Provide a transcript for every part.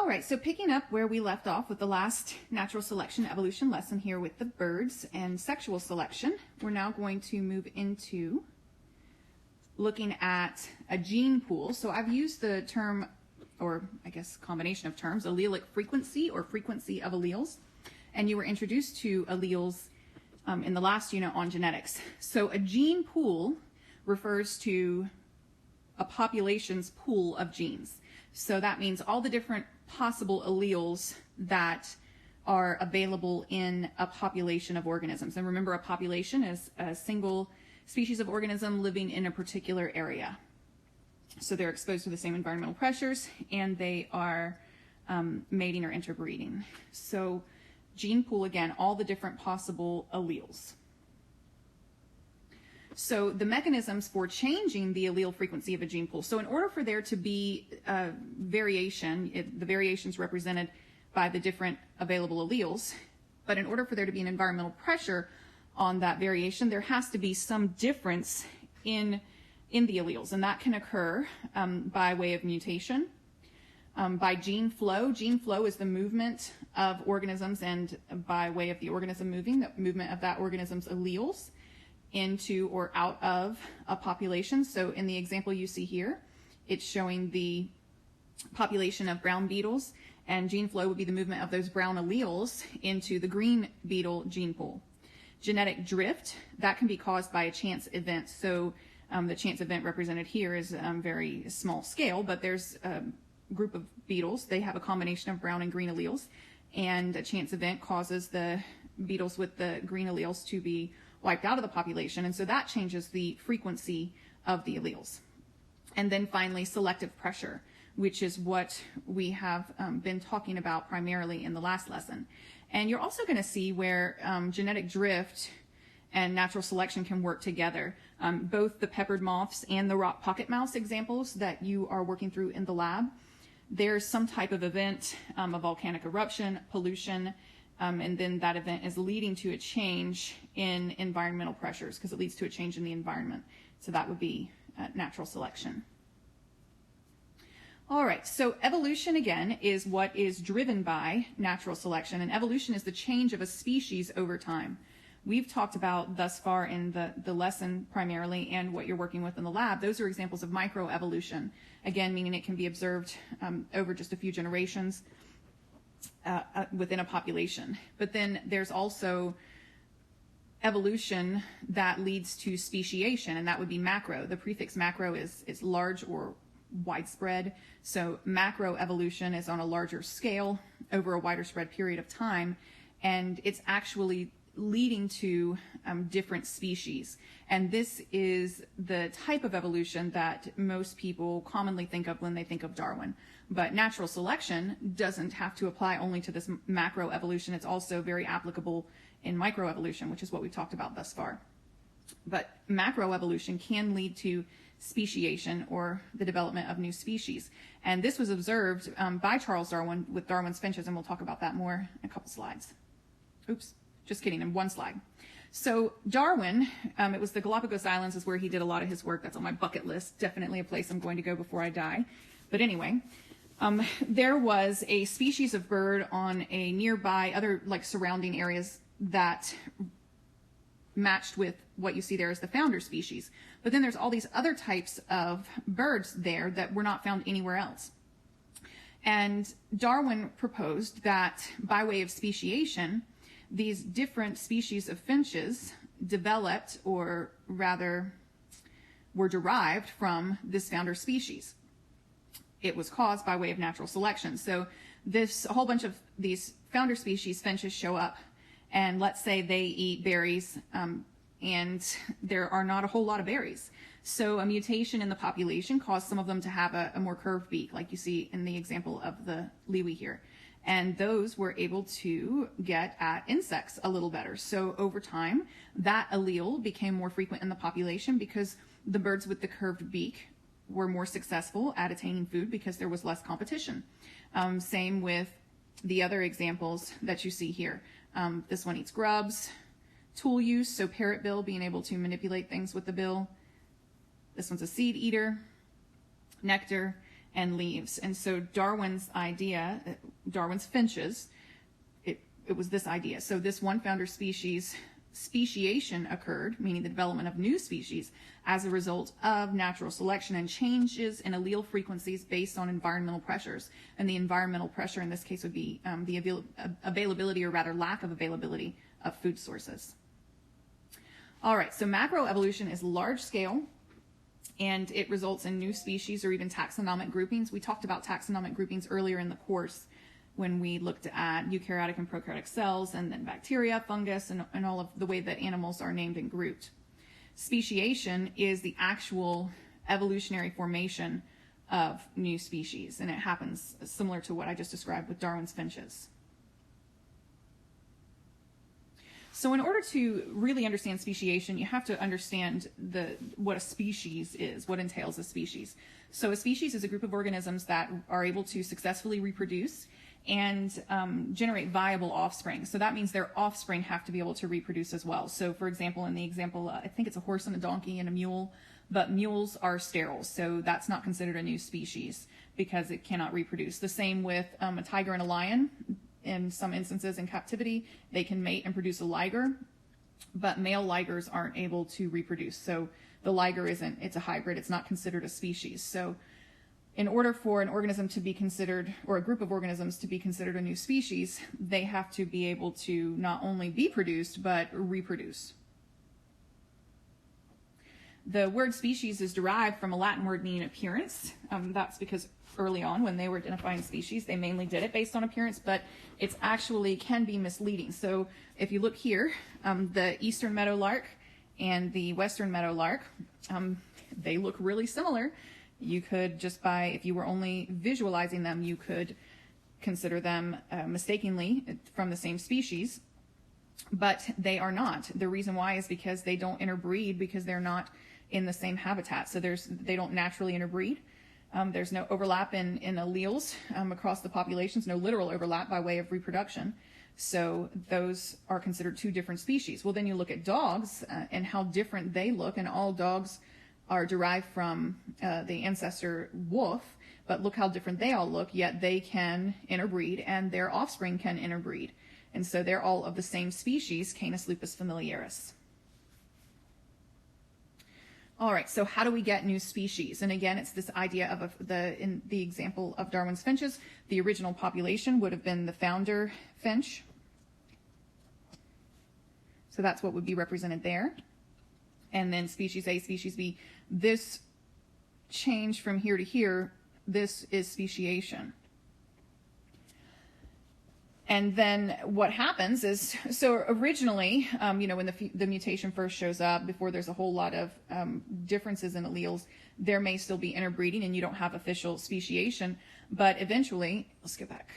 right, so picking up where we left off with the last natural selection evolution lesson here with the birds and sexual selection, we're now going to move into looking at a gene pool. So I've used the term, or I guess combination of terms, allelic frequency or frequency of alleles. And you were introduced to alleles in the last unit on genetics. So a gene pool refers to a population's pool of genes. So that means all the different possible alleles that are available in a population of organisms. And remember, a population is a single species of organism living in a particular area. So they're exposed to the same environmental pressures, and they are mating or interbreeding. So gene pool, again, all the different possible alleles. So the mechanisms for changing the allele frequency of a gene pool. So in order for there to be variation, the variation is represented by the different available alleles. But in order for there to be an environmental pressure on that variation, there has to be some difference in the alleles. And that can occur by way of mutation, by gene flow. Gene flow is the movement of organisms, and by way of the organism moving, the movement of that organism's alleles into or out of a population. So in the example you see here, it's showing the population of brown beetles, and gene flow would be the movement of those brown alleles into the green beetle gene pool. Genetic drift, that can be caused by a chance event. So the chance event represented here is very small scale, but there's a group of beetles. They have a combination of brown and green alleles, and a chance event causes the beetles with the green alleles to be wiped out of the population, and so that changes the frequency of the alleles. And then finally, selective pressure, which is what we have been talking about primarily in the last lesson. And you're also going to see where genetic drift and natural selection can work together. Both the peppered moths and the rock pocket mouse examples that you are working through in the lab, there's some type of event, a volcanic eruption, pollution, and then that event is leading to a change in environmental pressures because it leads to a change in the environment. So that would be natural selection. All right, so evolution, again, is what is driven by natural selection, and evolution is the change of a species over time. We've talked about thus far in the lesson primarily, and what you're working with in the lab, those are examples of microevolution, again, meaning it can be observed over just a few generations within a population. But then there's also evolution that leads to speciation, and that would be macro. The prefix macro is large or widespread. So macroevolution is on a larger scale over a wider spread period of time, and it's actually leading to different species. And this is the type of evolution that most people commonly think of when they think of Darwin. But natural selection doesn't have to apply only to this macroevolution. It's also very applicable in microevolution, which is what we've talked about thus far. But macroevolution can lead to speciation, or the development of new species. And this was observed by Charles Darwin with Darwin's finches, and we'll talk about that more in a couple slides. Oops, just kidding, in one slide. So Darwin, it was the Galapagos Islands is where he did a lot of his work. That's on my bucket list, definitely a place I'm going to go before I die. But anyway, there was a species of bird on a nearby, other like surrounding areas that matched with what you see there as the founder species. But then there's all these other types of birds there that were not found anywhere else. And Darwin proposed that by way of speciation, these different species of finches developed, or rather were derived from this founder species. It was caused by way of natural selection. So this a whole bunch of these founder species finches show up, and let's say they eat berries, and there are not a whole lot of berries. So a mutation in the population caused some of them to have a more curved beak, like you see in the example of the liwi here. And those were able to get at insects a little better. So over time, that allele became more frequent in the population because the birds with the curved beak were more successful at attaining food because there was less competition. Same with the other examples that you see here. This one eats grubs. Tool use, so parrotbill, being able to manipulate things with the bill. This one's a seed eater. Nectar. and leaves. And so Darwin's idea, Darwin's finches, it was this idea. So this one founder species, speciation occurred, meaning the development of new species, as a result of natural selection and changes in allele frequencies based on environmental pressures. And the environmental pressure in this case would be the availability, or rather lack of availability, of food sources. All right, so macroevolution is large scale, and it results in new species or even taxonomic groupings. We talked about taxonomic groupings earlier in the course when we looked at eukaryotic and prokaryotic cells, and then bacteria, fungus, and all of the way that animals are named and grouped. Speciation is the actual evolutionary formation of new species, and it happens similar to what I just described with Darwin's finches. So in order to really understand speciation, you have to understand what a species is, what entails a species. So a species is a group of organisms that are able to successfully reproduce and generate viable offspring. So that means their offspring have to be able to reproduce as well. So for example, in the example, I think it's a horse and a donkey and a mule, but mules are sterile. So that's not considered a new species because it cannot reproduce. The same with a tiger and a lion. In some instances in captivity, they can mate and produce a liger, but male ligers aren't able to reproduce. So the liger it's a hybrid. It's not considered a species. So in order for an organism to be considered, or a group of organisms to be considered a new species, they have to be able to not only be produced, but reproduce. The word species is derived from a Latin word meaning appearance. That's because early on, when they were identifying species, they mainly did it based on appearance, but it's actually can be misleading. So if you look here, the eastern meadowlark and the western meadowlark, they look really similar. You could if you were only visualizing them, you could consider them mistakenly from the same species, but they are not. The reason why is because they don't interbreed, because they're not in the same habitat. So they don't naturally interbreed. There's no overlap in alleles across the populations, no literal overlap by way of reproduction. So those are considered two different species. Well, then you look at dogs and how different they look, and all dogs are derived from the ancestor wolf, but look how different they all look, yet they can interbreed and their offspring can interbreed. And so they're all of the same species, Canis lupus familiaris. All right, so how do we get new species? And again, it's this idea of in the example of Darwin's finches, the original population would have been the founder finch. So that's what would be represented there. And then species A, species B. This change from here to here, this is speciation. And then what happens is, so originally, when the mutation first shows up, before there's a whole lot of differences in alleles, there may still be interbreeding and you don't have official speciation. But eventually, let's go back.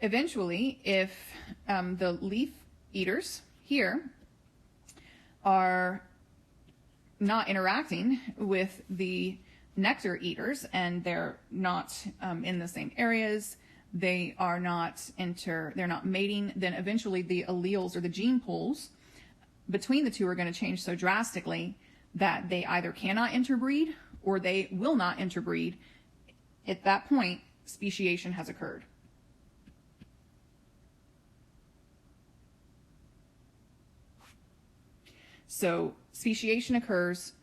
Eventually, if the leaf eaters here are not interacting with the nectar eaters, and they're not in the same areas, they're not mating, then eventually the alleles or the gene pools between the two are going to change so drastically that they either cannot interbreed or they will not interbreed. At that point, speciation has occurred. So speciation occurs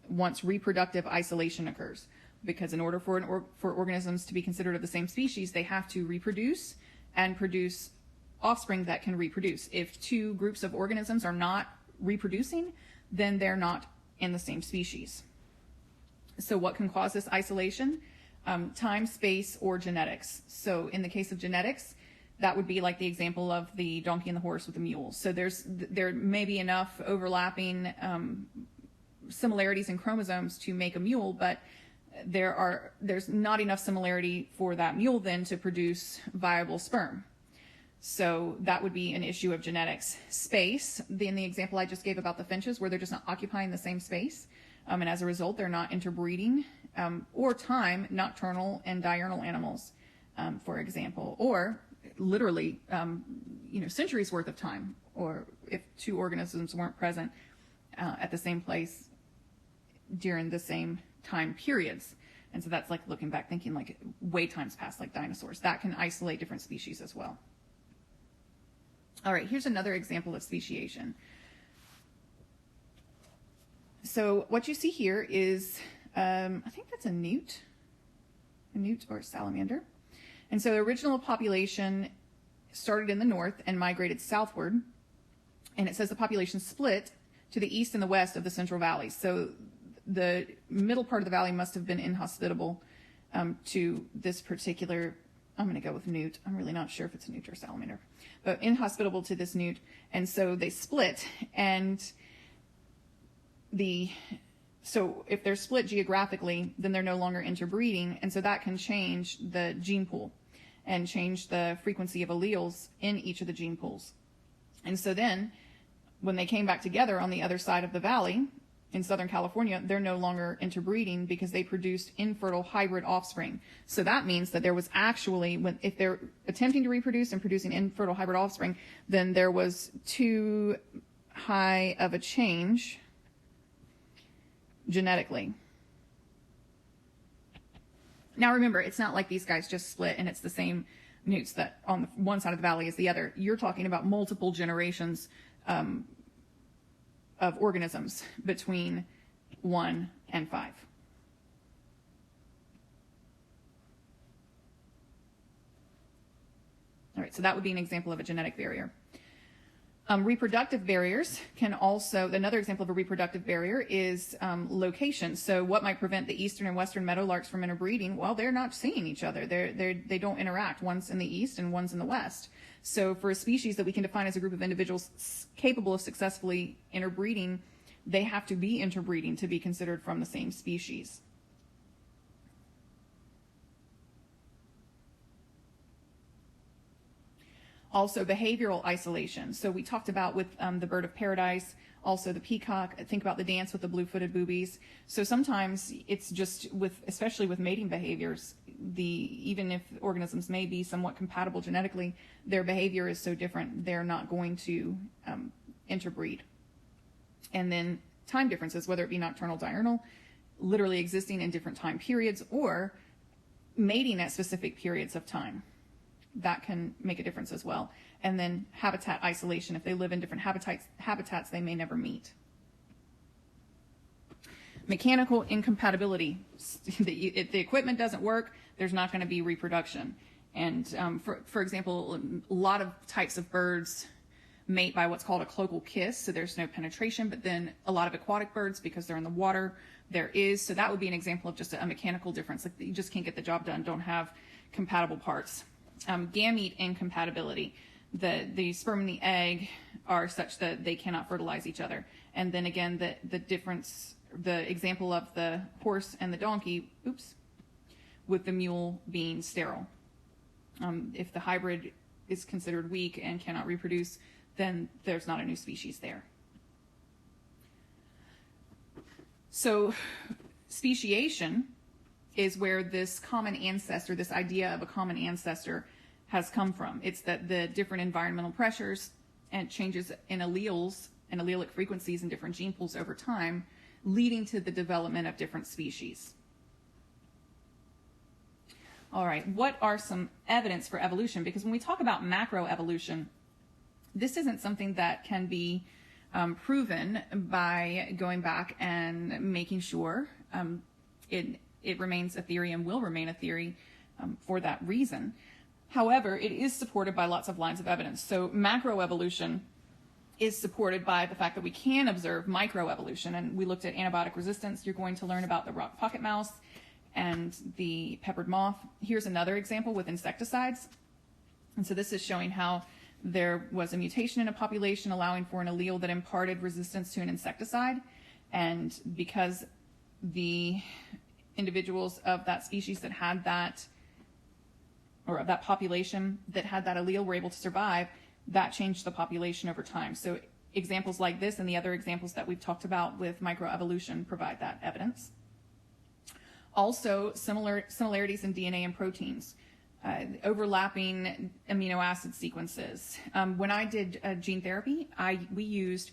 once reproductive isolation occurs, because in order for organisms to be considered of the same species, they have to reproduce and produce offspring that can reproduce. If two groups of organisms are not reproducing, then they're not in the same species. So what can cause this isolation? Time, space, or genetics. So in the case of genetics, that would be like the example of the donkey and the horse with the mule. So there may be enough overlapping similarities in chromosomes to make a mule, but there's not enough similarity for that mule then to produce viable sperm. So that would be an issue of genetics. Space, in the example I just gave about the finches, where they're just not occupying the same space, and as a result they're not interbreeding. Or time, nocturnal and diurnal animals, for example, or literally centuries worth of time, or if two organisms weren't present at the same place during the same time periods. And so that's like looking back, thinking like way times past, like dinosaurs. That can isolate different species as well. All right, here's another example of speciation. So what you see here is, I think that's a newt or a salamander. And so the original population started in the north and migrated southward. And it says the population split to the east and the west of the Central Valley. So the middle part of the valley must have been inhospitable to this particular, I'm going to go with newt. I'm really not sure if it's a newt or salamander, but inhospitable to this newt. And so they split, and so if they're split geographically, then they're no longer interbreeding. And so that can change the gene pool and change the frequency of alleles in each of the gene pools. And so then when they came back together on the other side of the valley in Southern California, they're no longer interbreeding because they produced infertile hybrid offspring. So that means that there was actually, if they're attempting to reproduce and producing infertile hybrid offspring, then there was too high of a change genetically. Now remember, it's not like these guys just split and it's the same newts that on the one side of the valley as the other. You're talking about multiple generations of organisms between 1 and 5. All right, so that would be an example of a genetic barrier. Reproductive barriers can also, another example of a reproductive barrier is location. So what might prevent the eastern and western meadowlarks from interbreeding? Well, they're not seeing each other. They don't interact. One's in the east and one's in the west. So for a species that we can define as a group of individuals capable of successfully interbreeding, they have to be interbreeding to be considered from the same species. Also, behavioral isolation. So we talked about with the bird of paradise, also the peacock. Think about the dance with the blue-footed boobies. So sometimes it's just especially with mating behaviors, even if organisms may be somewhat compatible genetically, their behavior is so different, they're not going to interbreed. And then time differences, whether it be nocturnal, diurnal, literally existing in different time periods, or mating at specific periods of time. That can make a difference as well. And then habitat isolation. If they live in different habitats, they may never meet. Mechanical incompatibility. If the equipment doesn't work, there's not going to be reproduction. And for example, a lot of types of birds mate by what's called a cloacal kiss, so there's no penetration, but then a lot of aquatic birds, because they're in the water, there is. So that would be an example of just a mechanical difference. Like you just can't get the job done, don't have compatible parts. Gamete incompatibility. The sperm and the egg are such that they cannot fertilize each other. And then again, the difference, the example of the horse and the donkey, with the mule being sterile. If the hybrid is considered weak and cannot reproduce, then there's not a new species there. So speciation is where this common ancestor, this idea of a common ancestor, has come from. It's that the different environmental pressures and changes in alleles and allelic frequencies in different gene pools over time, leading to the development of different species. All right, what are some evidence for evolution? Because when we talk about macroevolution, this isn't something that can be proven by going back and making sure it remains a theory and will remain a theory for that reason. However, it is supported by lots of lines of evidence. So macroevolution is supported by the fact that we can observe microevolution. And we looked at antibiotic resistance. You're going to learn about the rock pocket mouse and the peppered moth. Here's another example with insecticides. And so this is showing how there was a mutation in a population allowing for an allele that imparted resistance to an insecticide. And because the individuals of that species that had that, or of that population that had that allele were able to survive, that changed the population over time. So examples like this and the other examples that we've talked about with microevolution provide that evidence. Also, similarities in DNA and proteins, overlapping amino acid sequences. When I did gene therapy, we used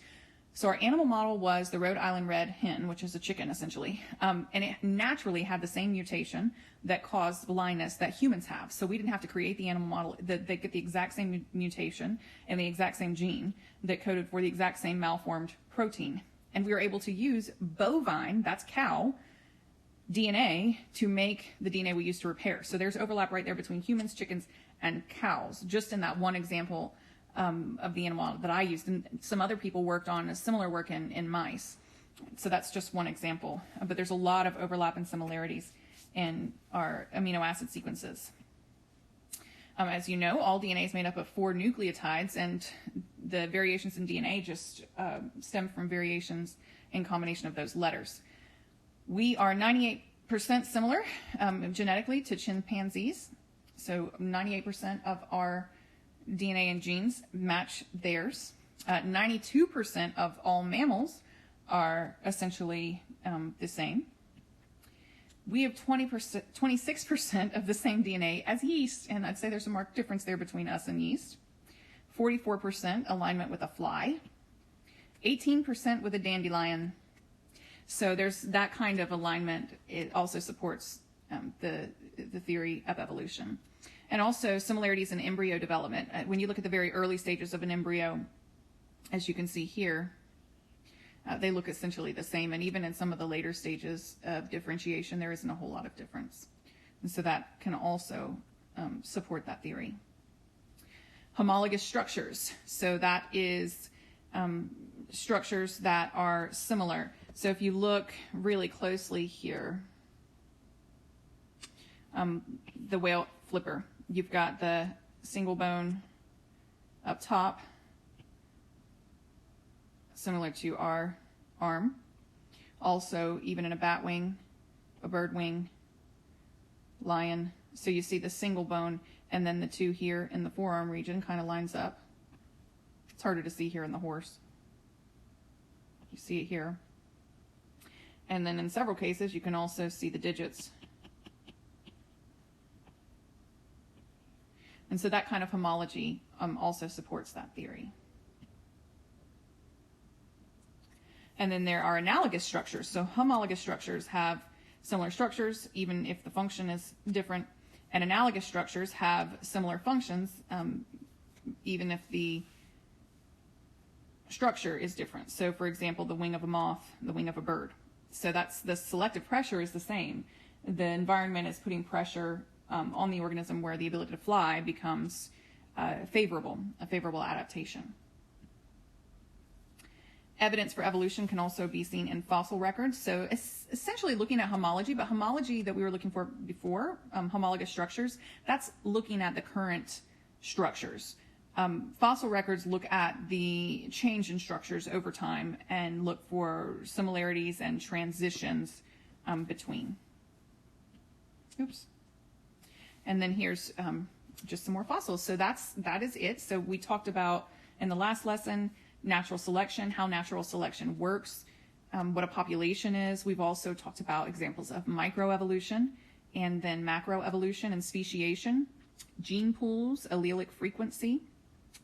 So our animal model was the Rhode Island red hen, which is a chicken essentially, and it naturally had the same mutation that caused blindness that humans have. So we didn't have to create the animal model. They get the exact same mutation and the exact same gene that coded for the exact same malformed protein. And we were able to use bovine, that's cow, DNA to make the DNA we use to repair. So there's overlap right there between humans, chickens, and cows, just in that one example of the animal model that I used. And some other people worked on a similar work in mice. So that's just one example. But there's a lot of overlap and similarities in our amino acid sequences. As you know, all DNA is made up of 4 nucleotides, and the variations in DNA just stem from variations in combination of those letters. We are 98% similar genetically to chimpanzees. So 98% of our DNA and genes match theirs. 92% of all mammals are essentially the same. We have 26% of the same DNA as yeast, and I'd say there's a marked difference there between us and yeast. 44% alignment with a fly. 18% with a dandelion. So there's that kind of alignment. It also supports the theory of evolution. And also similarities in embryo development. When you look at the very early stages of an embryo, as you can see here, they look essentially the same. And even in some of the later stages of differentiation, there isn't a whole lot of difference. And so that can also support that theory. Homologous structures. So that is structures that are similar. So if you look really closely here, the whale flipper, you've got the single bone up top, similar to our arm. Also, even in a bat wing, a bird wing, lion. So you see the single bone, and then the 2 here in the forearm region kind of lines up. It's harder to see here in the horse. You see it here. And then in several cases, you can also see the digits. And so that kind of homology also supports that theory. And then there are analogous structures. So homologous structures have similar structures, even if the function is different. And analogous structures have similar functions, even if the structure is different. So for example, the wing of a moth, the wing of a bird. So that's the selective pressure is the same. The environment is putting pressure on the organism where the ability to fly becomes a favorable adaptation. Evidence for evolution can also be seen in fossil records. So it's essentially looking at homology, but homology that we were looking for before, homologous structures, that's looking at the current structures. Fossil records look at the change in structures over time and look for similarities and transitions between. Oops. And then here's just some more fossils. So that is it. So we talked about in the last lesson natural selection, how natural selection works, what a population is. We've also talked about examples of microevolution and then macroevolution and speciation, gene pools, allelic frequency,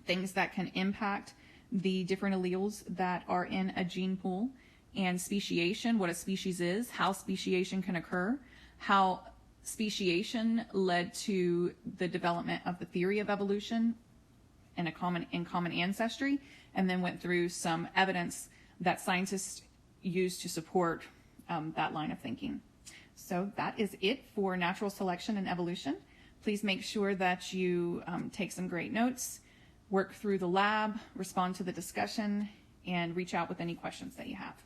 things that can impact the different alleles that are in a gene pool, and speciation, what a species is, how speciation can occur, how speciation led to the development of the theory of evolution in common ancestry, and then went through some evidence that scientists use to support that line of thinking. So that is it for natural selection and evolution. Please make sure that you take some great notes, work through the lab, respond to the discussion, and reach out with any questions that you have.